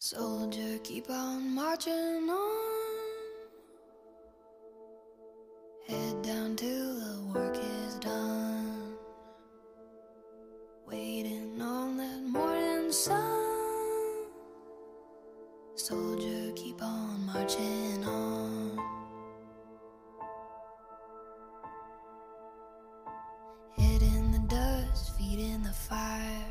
Soldier, keep on marching on. Head down till the work is done. Waiting on that morning sun. Soldier, keep on marching on. Head in the dust, feet in the fire.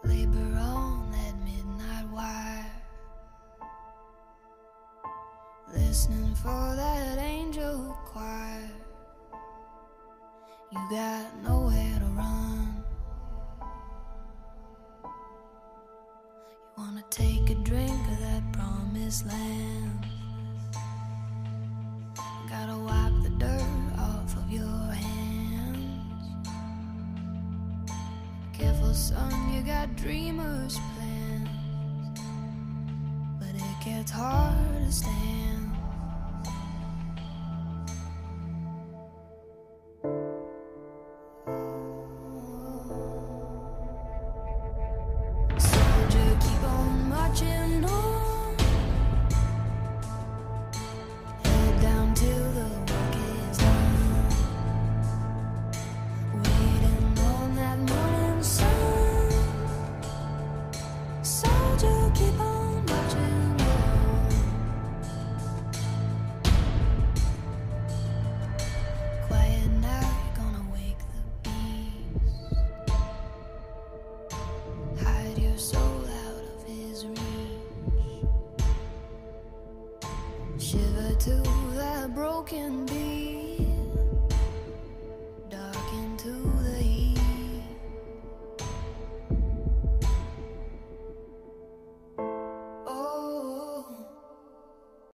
Labor on that midnight wire. Listening for that angel choir. You got nowhere to run. You wanna take a drink of that promised land. Gotta wipe the dirt off of your hands. Careful son, you got dreamers' plans, but it gets hard to stand. Soldier, keep on marching on.